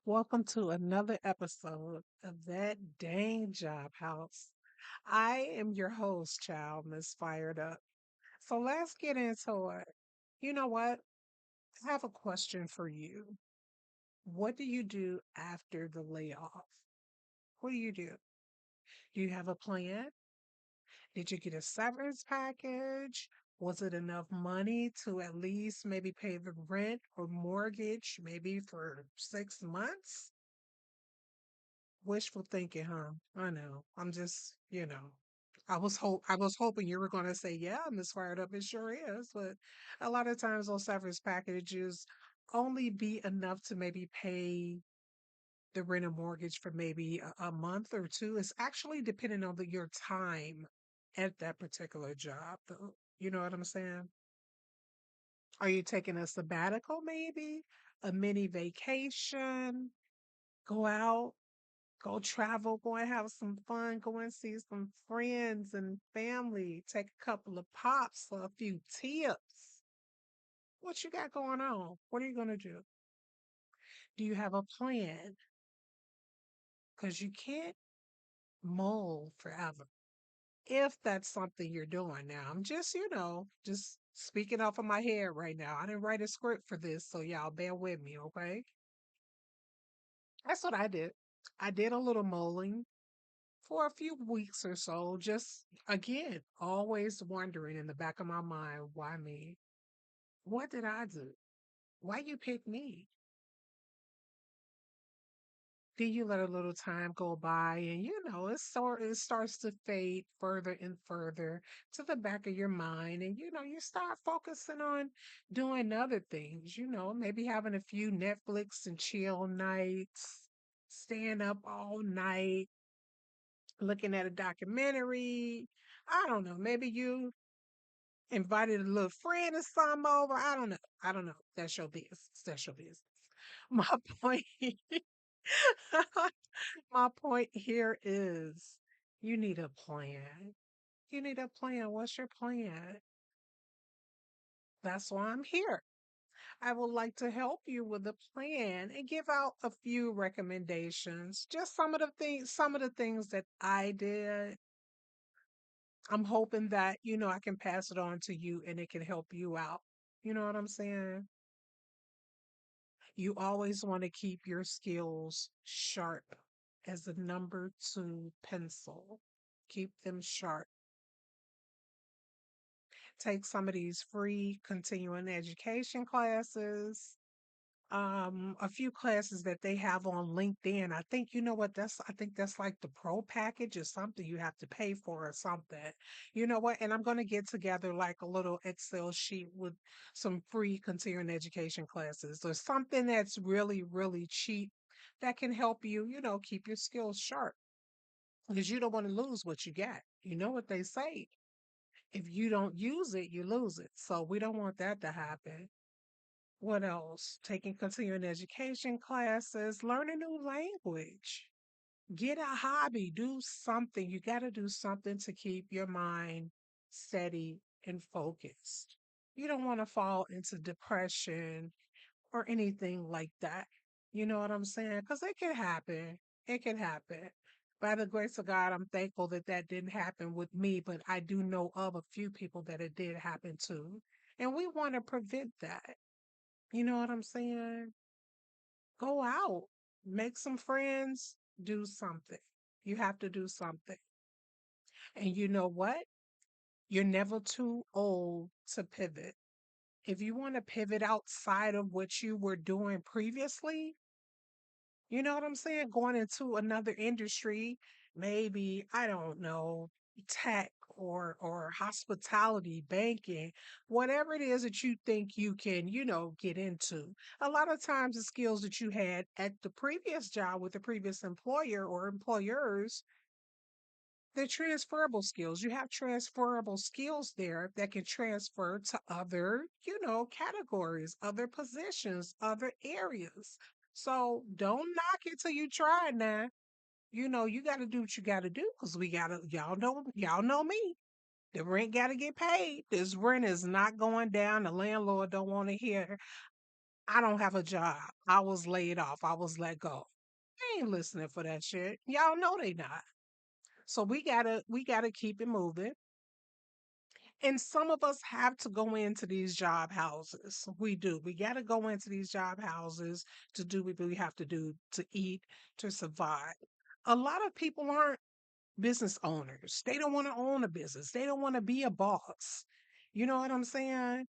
Welcome to another episode of That Dang Job House. I am your host, child, Miss Fired Up. So let's get into it. You know what? I have a question for you. What do you do after the layoff? What do you do? Do you have a plan? Did you get a severance package? Was it enough money to at least maybe pay the rent or mortgage maybe for 6 months? Wishful thinking, huh? I know. I was hoping you were gonna say, yeah, I'm as fired up. It sure is. But a lot of times those severance packages only be enough to maybe pay the rent or mortgage for maybe a month or two. It's actually depending on your time at that particular job, though. You know what I'm saying? Are you taking a sabbatical, maybe? A mini vacation? Go out? Go travel, go and have some fun, go and see some friends and family, take a couple of pops for a few tips. What you got going on? What are you going to do? Do you have a plan? Because you can't mull forever. If that's something you're doing now, I'm just speaking off of my head right now. I didn't write a script for this, so y'all bear with me, okay? That's what I did. I did a little mulling for a few weeks or so, just again, always wondering in the back of my mind, why me? What did I do? Why you pick me? Then you let a little time go by and it starts to fade further and further to the back of your mind. And you start focusing on doing other things, maybe having a few Netflix and chill nights, staying up all night, looking at a documentary. I don't know. Maybe you invited a little friend or something over. I don't know. I don't know. That's your business. That's your business. My point, my point here is you need a plan. You need a plan. What's your plan? That's why I'm here. I would like to help you with a plan and give out a few recommendations. Just some of the things that I did. I'm hoping that, I can pass it on to you and it can help you out. You know what I'm saying? You always want to keep your skills sharp as a number two pencil. Keep them sharp. Take some of these free continuing education classes, a few classes that they have on LinkedIn. I think you know what I think that's like the pro package or something you have to pay for or something. You know what? And I'm going to get together like a little Excel sheet with some free continuing education classes or something that's really, really cheap that can help you, keep your skills sharp because you don't want to lose what you got. You know what they say. If you don't use it, you lose it. So we don't want that to happen. What else? Taking continuing education classes, learn a new language, get a hobby, do something. You got to do something to keep your mind steady and focused. You don't want to fall into depression or anything like that. You know what I'm saying? Because it can happen. It can happen. By the grace of God, I'm thankful that that didn't happen with me, but I do know of a few people that it did happen to. And we want to prevent that. You know what I'm saying? Go out, make some friends, do something. You have to do something. And you know what? You're never too old to pivot. If you want to pivot outside of what you were doing previously, you know what I'm saying? Going into another industry, maybe, I don't know, tech or hospitality, banking, whatever it is that you think you can, get into. A lot of times the skills that you had at the previous job with the previous employer or employers, they're transferable skills. You have transferable skills there that can transfer to other, categories, other positions, other areas. So don't knock it till you try it now. You got to do what you got to do because y'all know me. The rent got to get paid. This rent is not going down. The landlord don't want to hear. I don't have a job. I was laid off. I was let go. They ain't listening for that shit. Y'all know they not. So we gotta keep it moving. And some of us have to go into these job houses. We do. We got to go into these job houses to do what we have to do to eat, to survive. A lot of people aren't business owners. They don't want to own a business. They don't want to be a boss. You know what I'm saying?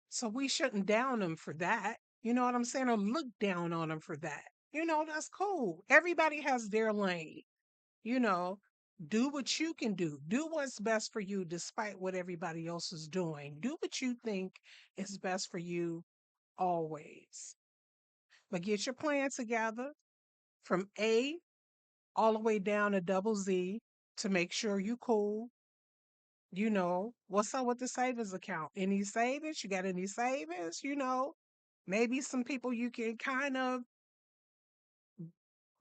So we shouldn't down them for that. You know what I'm saying? Or look down on them for that. That's cool. Everybody has their lane. you know, do what you can do. Do what's best for you despite what everybody else is doing. Do what you think is best for you always. But get your plan together from A all the way down to double Z to make sure you cool. What's up with the savings account? Any savings? You got any savings? Maybe some people you can kind of,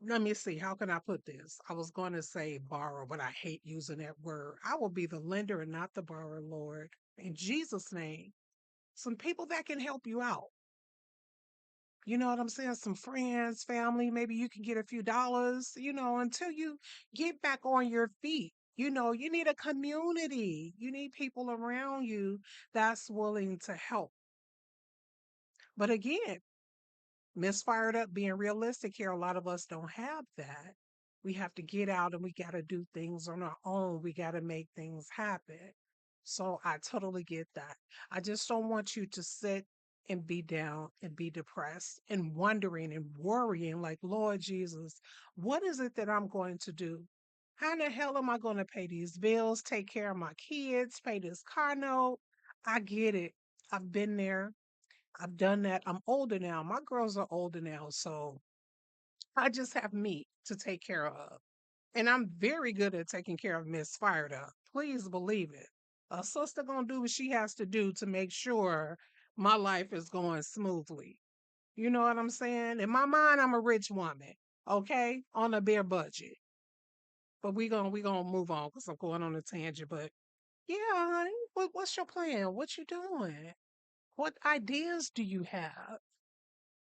let me see, how can I put this? I was going to say borrow, but I hate using that word. I will be the lender and not the borrower, Lord. In Jesus' name, some people that can help you out. You know what I'm saying? Some friends, family, maybe you can get a few dollars, until you get back on your feet. You need a community. You need people around you that's willing to help. But again, misfired up, being realistic here, a lot of us don't have that. We have to get out and we got to do things on our own. We got to make things happen. So I totally get that. I just don't want you to sit and be down and be depressed and wondering and worrying like, Lord Jesus, what is it that I'm going to do? How in the hell am I going to pay these bills, take care of my kids, pay this car note? I get it. I've been there. I've done that. I'm older now. My girls are older now, so I just have me to take care of. And I'm very good at taking care of Miss Fired Up. Please believe it. A sister gonna do what she has to do to make sure my life is going smoothly. You know what I'm saying? In my mind, I'm a rich woman, okay, on a bare budget. But we gonna move on because I'm going on a tangent. But yeah, honey, what's your plan? What you doing? What ideas do you have?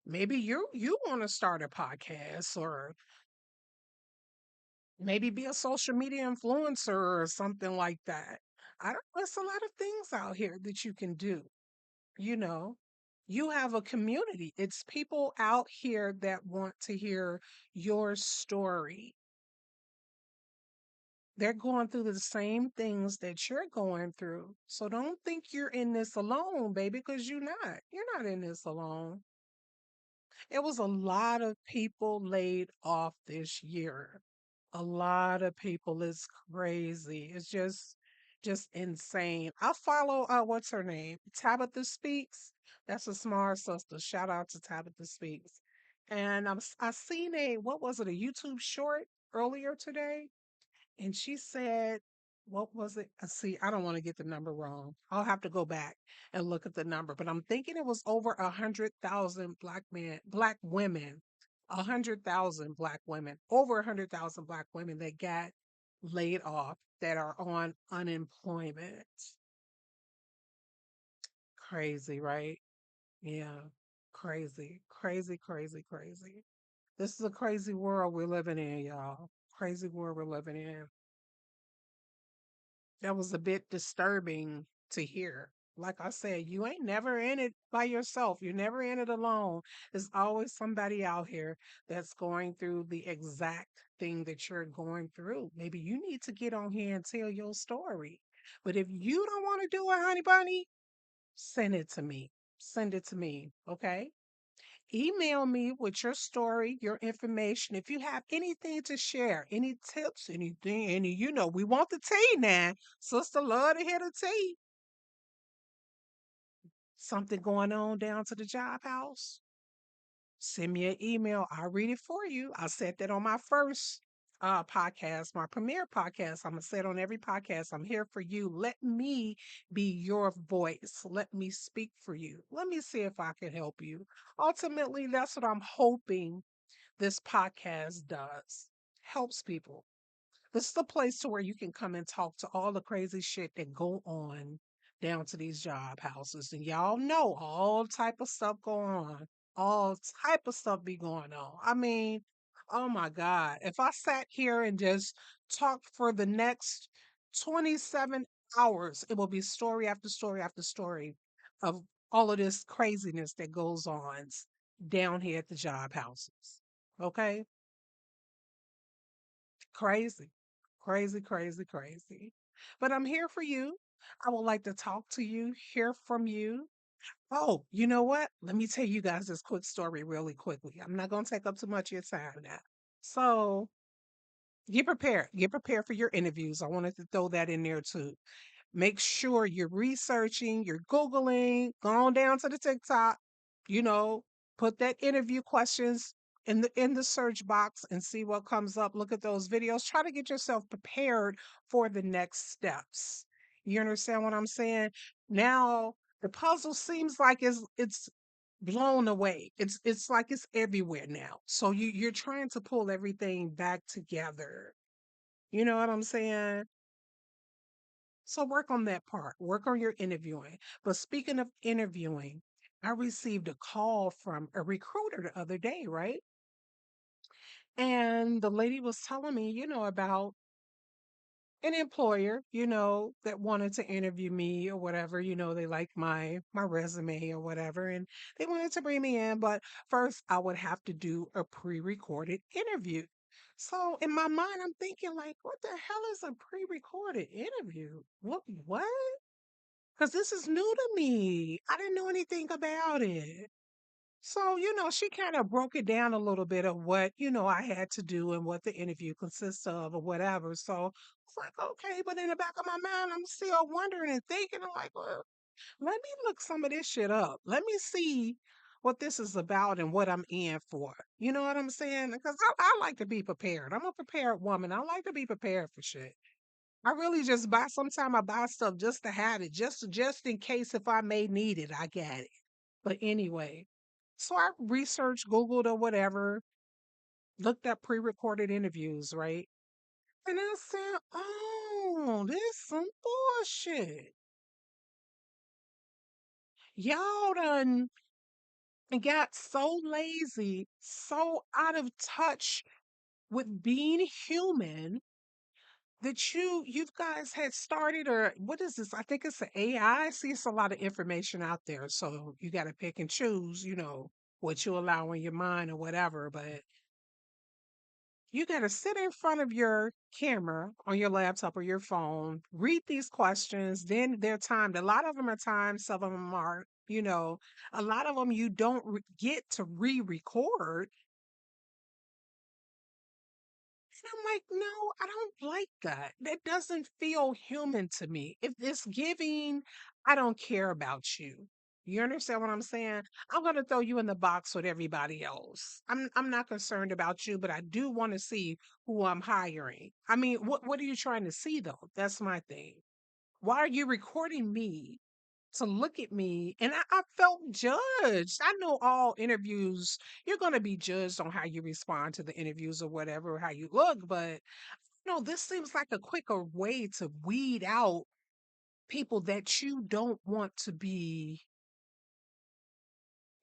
Maybe you want to start a podcast or maybe be a social media influencer or something like that. I don't There's a lot of things out here that you can do, you know. You have a community. It's people out here that want to hear your story. They're going through the same things that you're going through. So don't think you're in this alone, baby, because you're not. You're not in this alone. It was a lot of people laid off this year. A lot of people. It's crazy. It's just insane. I follow what's her name? Tabitha Speaks. That's a smart sister. Shout out to Tabitha Speaks. And I seen a, what was it, a YouTube short earlier today, and she said, what was it? See, I don't want to get the number wrong. I'll have to go back and look at the number, but I'm thinking it was over 100,000 black women, 100,000 black women, over 100,000 black women that got laid off that are on unemployment. Crazy, right? Yeah, crazy, crazy, crazy, crazy. This is a crazy world we're living in, y'all. Crazy world we're living in. That was a bit disturbing to hear. Like I said, you ain't never in it by yourself. You're never in it alone. There's always somebody out here that's going through the exact thing that you're going through. Maybe you need to get on here and tell your story. But if you don't want to do it, honey bunny, send it to me. Send it to me. Okay. Email me with your story, your information. If you have anything to share, any tips, anything, we want the tea now. Sister love to hear the tea. Something going on down to the job house? Send me an email. I'll read it for you. I said that on my first podcast, my premiere podcast. I'm gonna say it on every podcast. I'm here for you. Let me be your voice. Let me speak for you. Let me see if I can help you. Ultimately, that's what I'm hoping this podcast does. Helps people. This is the place to where you can come and talk to all the crazy shit that go on down to these job houses, and y'all know all type of stuff going on. All type of stuff be going on. I mean, oh my God. If I sat here and just talked for the next 27 hours, it will be story after story after story of all of this craziness that goes on down here at the job houses. Okay? Crazy. Crazy, crazy, crazy. But I'm here for you. I would like to talk to you, hear from you. Oh, you know what? Let me tell you guys this quick story really quickly. I'm not going to take up too much of your time now. So get prepared. Get prepared for your interviews. I wanted to throw that in there too. Make sure you're researching, you're Googling, go on down to the TikTok, you know, put that interview questions in the search box and see what comes up. Look at those videos. Try to get yourself prepared for the next steps. You understand what I'm saying? Now the puzzle seems like it's blown away. It's like it's everywhere now. So you're trying to pull everything back together. You know what I'm saying? So work on that part. Work on your interviewing. But speaking of interviewing, I received a call from a recruiter the other day, right? And the lady was telling me, about an employer, that wanted to interview me or whatever, they liked my resume or whatever, and they wanted to bring me in, but first I would have to do a pre-recorded interview. So in my mind, I'm thinking like, what the hell is a pre-recorded interview? What? Because this is new to me. I didn't know anything about it. So, she kind of broke it down a little bit of what, I had to do and what the interview consists of or whatever. So it's like, okay, but in the back of my mind, I'm still wondering and thinking, I'm like, well, let me look some of this shit up. Let me see what this is about and what I'm in for. You know what I'm saying? Because I like to be prepared. I'm a prepared woman. I like to be prepared for shit. I really just buy. Sometimes I buy stuff just to have it, just in case if I may need it, I got it. But anyway, so I researched, Googled or whatever, looked up pre-recorded interviews, right? And I said, "Oh, this some bullshit. Y'all done got so lazy, so out of touch with being human that you guys had started, or what is this? I think it's an AI. See, it's a lot of information out there, so you got to pick and choose, what you allow in your mind or whatever. But you got to sit in front of your camera on your laptop or your phone, read these questions. Then they're timed. A lot of them are timed. Some of them are. A lot of them you don't get to re-record. And I'm like, no, I don't like that. That doesn't feel human to me. If it's giving, I don't care about you. You understand what I'm saying? I'm gonna throw you in the box with everybody else. I'm not concerned about you, but I do want to see who I'm hiring. I mean, what are you trying to see though? That's my thing. Why are you recording me to look at me? And I felt judged. I know all interviews, you're going to be judged on how you respond to the interviews or whatever, how you look. But no, this seems like a quicker way to weed out people that you don't want to be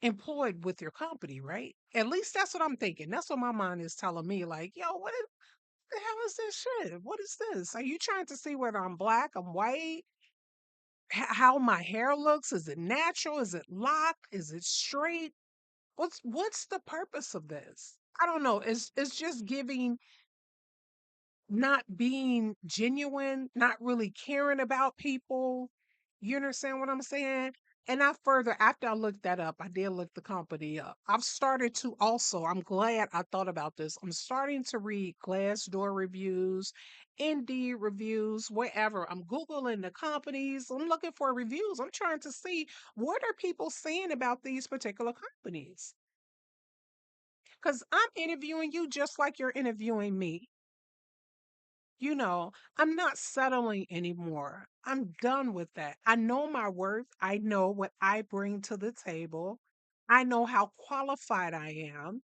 employed with your company, right? At least that's what I'm thinking. That's what my mind is telling me. Like, yo, what the hell is this shit? What is this? Are you trying to see whether I'm black, I'm white? How my hair looks? Is it natural? Is it locked? Is it straight? What's the purpose of this? I don't know. It's just giving, not being genuine, not really caring about people. You understand what I'm saying? And after I looked that up, I did look the company up. I've started to also, I'm glad I thought about this. I'm starting to read Glassdoor reviews, Indeed reviews, wherever. I'm Googling the companies. I'm looking for reviews. I'm trying to see what are people saying about these particular companies. Because I'm interviewing you just like you're interviewing me. I'm not settling anymore. I'm done with that. I know my worth. I know what I bring to the table. I know how qualified I am.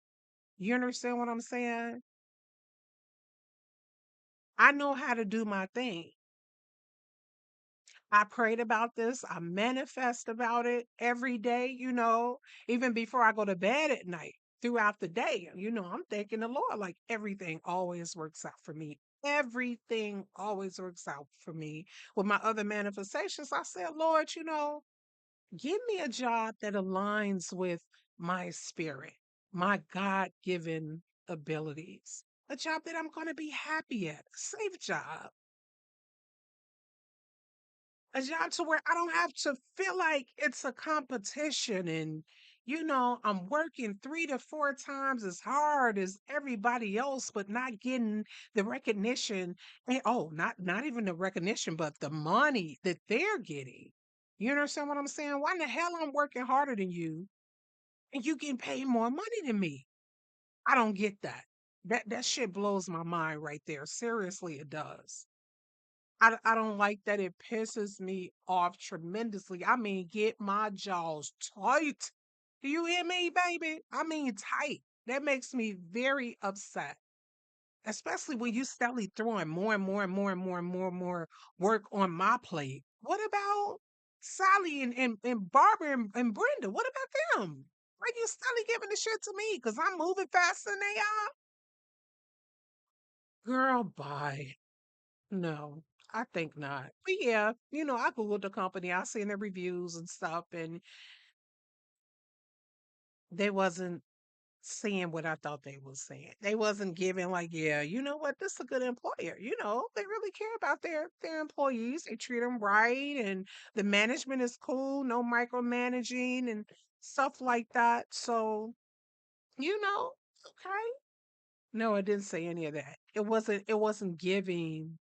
You understand what I'm saying? I know how to do my thing. I prayed about this. I manifest about it every day, even before I go to bed at night, throughout the day. I'm thanking the Lord, like everything always works out for me. Everything always works out for me. With my other manifestations, I said, Lord, give me a job that aligns with my spirit, my God given abilities, a job that I'm going to be happy at, a safe job, a job to where I don't have to feel like it's a competition and I'm working 3 to 4 times as hard as everybody else, but not getting the recognition. And not even the recognition, but the money that they're getting. You understand what I'm saying? Why in the hell I'm working harder than you and you getting paid more money than me? I don't get that. That shit blows my mind right there. Seriously, it does. I don't like that. It pisses me off tremendously. I mean, get my jaws tight. Do you hear me, baby? I mean, tight. That makes me very upset, especially when you steadily throwing more and more and more and more and more and more work on my plate. What about Sally and Barbara and Brenda? What about them? Why you steadily giving the shit to me? Because I'm moving faster than they are? Girl, bye. No, I think not. But yeah, I Googled the company, I seen the reviews and stuff, and they wasn't saying what I thought they was saying. They wasn't giving like, yeah, you know what, this is a good employer. They really care about their employees. They treat them right, and the management is cool, no micromanaging and stuff like that. So, okay. No, it didn't say any of that. It wasn't giving.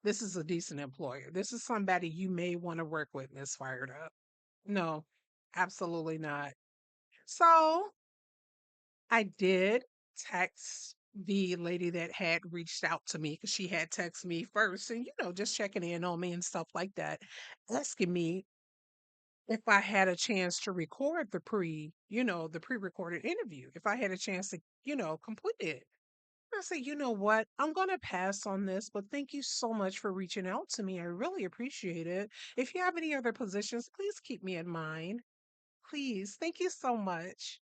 This is a decent employer. This is somebody you may want to work with, Miss Fired Up. No, absolutely not. So I did text the lady that had reached out to me because she had texted me first and, just checking in on me and stuff like that, asking me if I had a chance to record the pre-recorded interview, if I had a chance to, complete it. I said, you know what? I'm going to pass on this, but thank you so much for reaching out to me. I really appreciate it. If you have any other positions, please keep me in mind. Please. Thank you so much.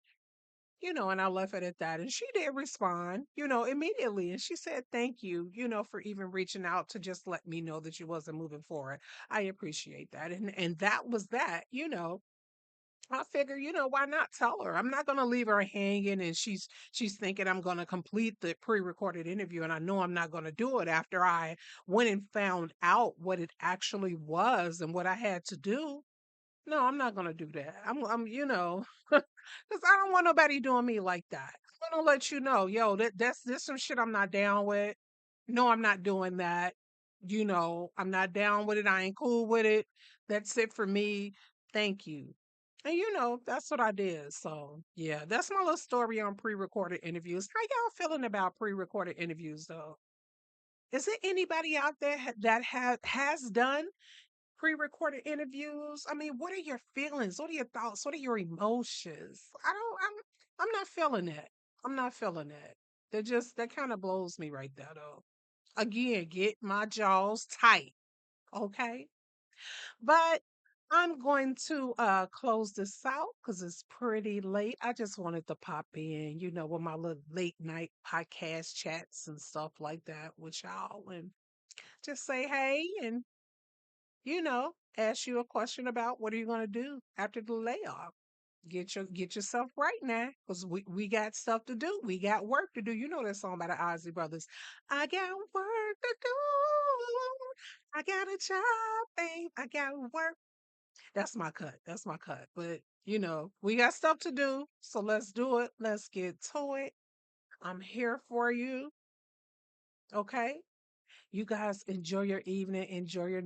And I left it at that. And she did respond, immediately. And she said, thank you, for even reaching out to just let me know that you wasn't moving forward. I appreciate that. And that was that. I figure, why not tell her? I'm not gonna leave her hanging and she's thinking I'm gonna complete the pre-recorded interview and I know I'm not gonna do it after I went and found out what it actually was and what I had to do. No, I'm not gonna do that. because I don't want nobody doing me like that. I'm gonna let you know, yo, that's some shit I'm not down with. No, I'm not doing that. I'm not down with it. I ain't cool with it. That's it for me. Thank you. And that's what I did. So yeah, that's my little story on pre-recorded interviews. How y'all feeling about pre-recorded interviews though? Is there anybody out there that has done pre-recorded interviews? I mean, what are your feelings? What are your thoughts? What are your emotions? I'm not feeling it. I'm not feeling it. That kind of blows me right there though. Again, get my jaws tight, okay? But I'm going to close this out because it's pretty late. I just wanted to pop in, with my little late night podcast chats and stuff like that with y'all and just say hey and ask you a question about what are you gonna do after the layoff. Get yourself right now, because we got stuff to do. We got work to do. You know that song by the Ozzy Brothers. I got work to do. I got a job, babe. I got work. That's my cut. That's my cut. But we got stuff to do. So let's do it. Let's get to it. I'm here for you. Okay. You guys enjoy your evening. Enjoy your